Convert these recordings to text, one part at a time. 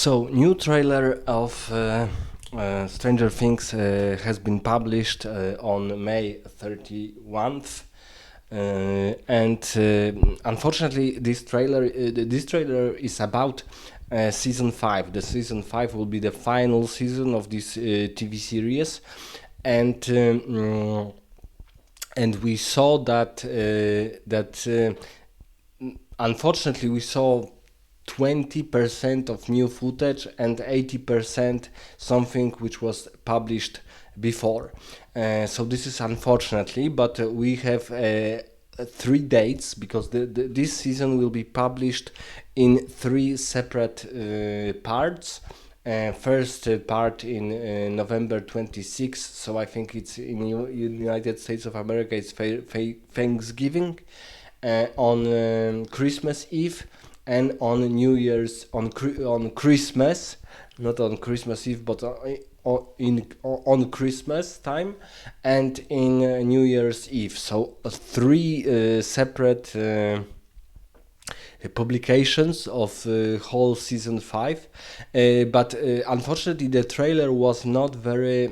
So, new trailer of Stranger Things has been published on May 31st. And unfortunately, this trailer is about season 5. The season 5 will be the final season of this TV series, and and we saw that unfortunately we saw 20% of new footage and 80% something which was published before. So this is unfortunately, but we have 3 dates because this season will be published in 3 separate parts. First part in November 26th, so I think it's in United States of America. It's Thanksgiving, on Christmas Eve, and on New Year's on Christmas, not on Christmas Eve, but on Christmas time, and in New Year's Eve. So 3 separate publications of whole season 5, but unfortunately the trailer was not very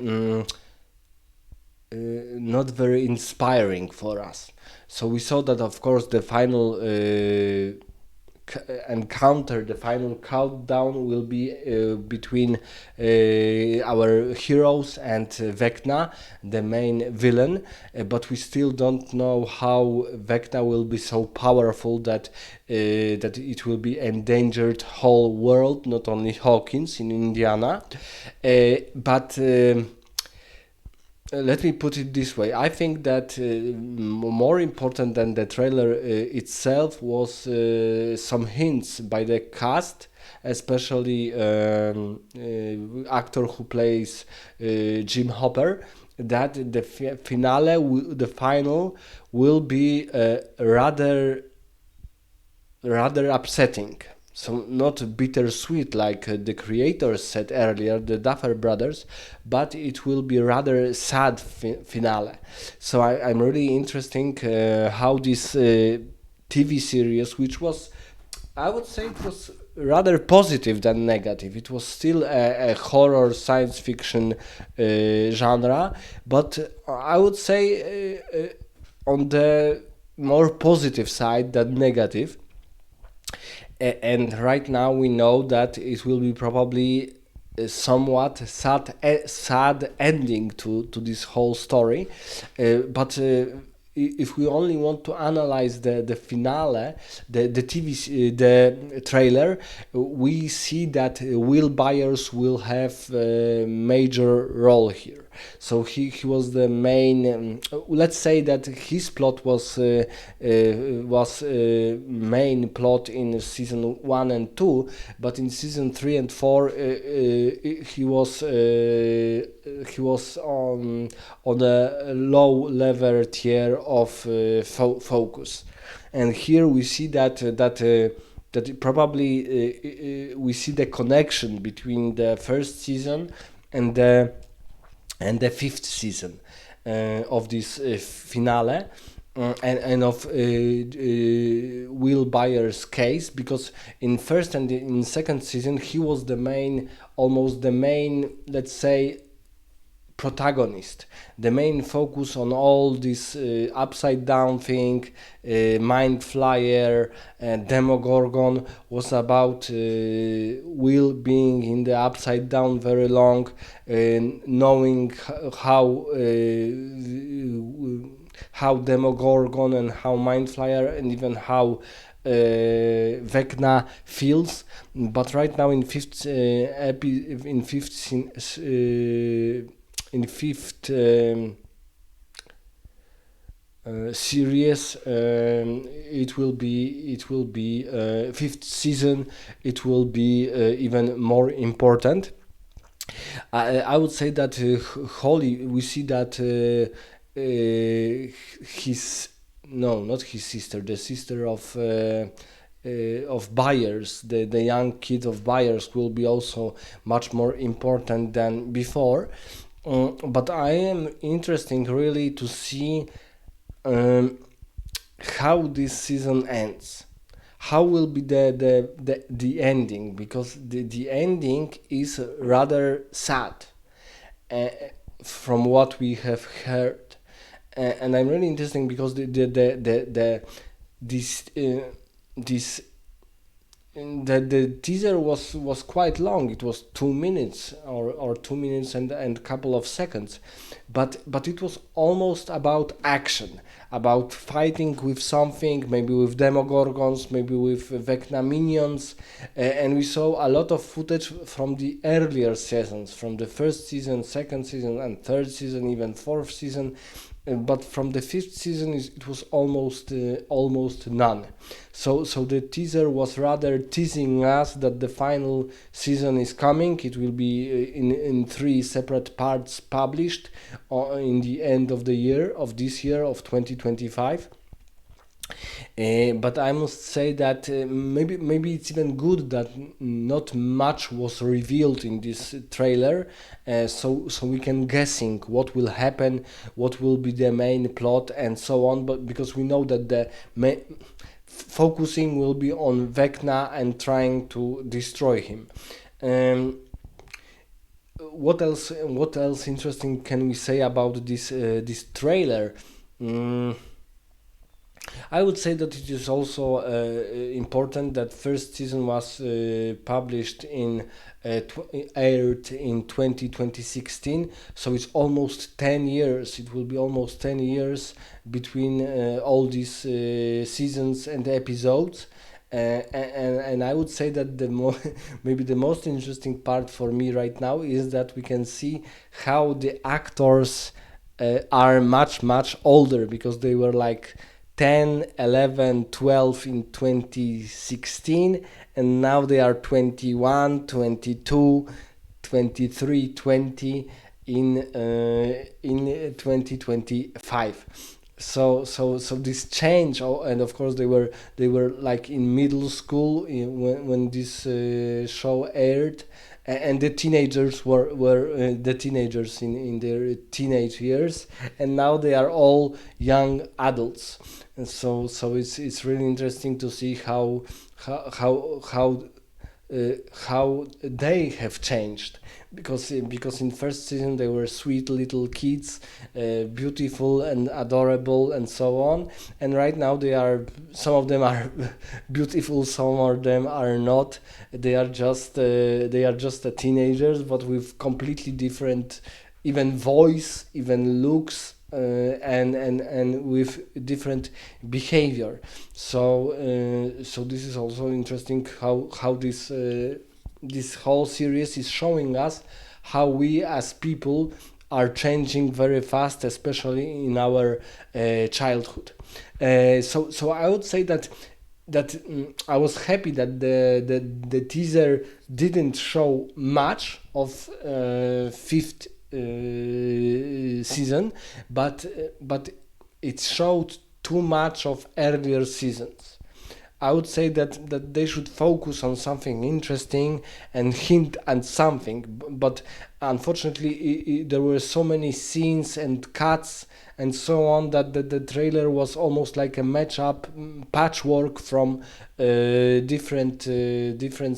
inspiring for us. So we saw that, of course, the final encounter, the final countdown will be between our heroes and Vecna, the main villain, but we still don't know how Vecna will be so powerful that it will be endangered whole world, not only Hawkins in Indiana, but let me put it this way. I think that more important than the trailer itself was some hints by the cast, especially actor who plays Jim Hopper, that the the final will be rather upsetting. So not bittersweet like the creators said earlier, the Duffer Brothers, but it will be rather sad finale. So I'm really interested how this TV series, which was, I would say, it was rather positive than negative. It was still a horror science fiction genre, but I would say on the more positive side than negative. And right now we know that it will be probably a somewhat sad ending to this whole story. But if we only want to analyze the finale, the trailer, we see that Will Byers will have a major role here. So he was the main. Let's say that his plot was main plot in season 1 and 2, but in season 3 and 4 he was on a low level tier of focus, and here we see that probably we see the connection between the first season and the 5th season of this finale, and of Will Byers' case, because in first and in second season he was almost the main, let's say, protagonist. The main focus on all this upside down thing, Mind Flyer, Demogorgon, was about Will being in the upside down very long, knowing how Demogorgon and how Mind Flyer and even how Vecna feels. But right now in fifth series, it will be 5th season, it will be even more important. I would say that Holly, we see that not his sister, the sister of Byers, the young kid of Byers, will be also much more important than before. But I am interested really to see how this season ends, how will be the ending, because the ending is rather sad, uh, from what we have heard. And I'm really interested because the this this the teaser was quite long. It was 2 minutes, or 2 minutes and couple of seconds, but it was almost about action, about fighting with something, maybe with demogorgons, maybe with Vecna minions, and we saw a lot of footage from the earlier seasons, from the first season, second season, and third season, even fourth season. But from the fifth season, it was almost none. So the teaser was rather teasing us that the final season is coming. It will be in three separate parts published in the end of the year, of this year of 2025. But I must say that maybe it's even good that not much was revealed in this trailer, so we can guessing what will happen, what will be the main plot, and so on. But because we know that the focusing will be on Vecna and trying to destroy him. Um, what else? What else interesting can we say about this trailer? Mm, I would say that it is also important that first season was published aired in 2016, so it's almost 10 years. It will be almost 10 years between all these seasons and episodes. And I would say that maybe the most interesting part for me right now is that we can see how the actors are much older, because they were like 10, 11, 12 in 2016, and now they are 21, 22, 23, 20 in 2025. So this change, and of course they were like in middle school when this show aired, and the teenagers were the teenagers in their teenage years, and now they are all young adults. And so it's really interesting to see how how how how they have changed, because in first season they were sweet little kids, beautiful and adorable and so on, and right now some of them are beautiful, some of them are not. They are just teenagers, but with completely different, even voice, even looks, and with different behavior. So this is also interesting how this whole series is showing us how we as people are changing very fast, especially in our childhood. So I would say that I was happy that the teaser didn't show much of fifth season, but it showed too much of earlier seasons. I would say that they should focus on something interesting and hint at something, but unfortunately there were so many scenes and cuts and so on that the trailer was almost like a matchup, patchwork from different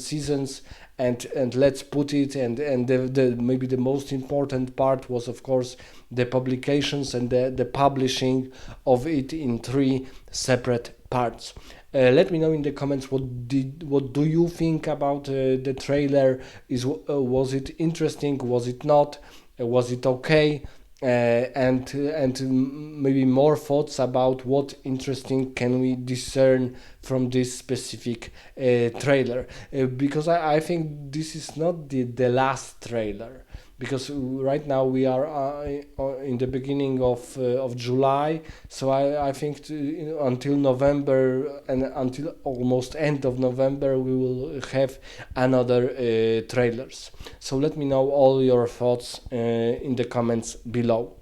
seasons, and let's put it, and the maybe the most important part was of course the publications and the publishing of it in three separate parts. Let me know in the comments what do you think about the trailer. Was it interesting? Was it not? Was it okay? And maybe more thoughts about what interesting can we discern from this specific trailer, because I think this is not the last trailer, because right now we are in the beginning of July, so I think until November, and until almost end of November we will have another trailers. So let me know all your thoughts in the comments below.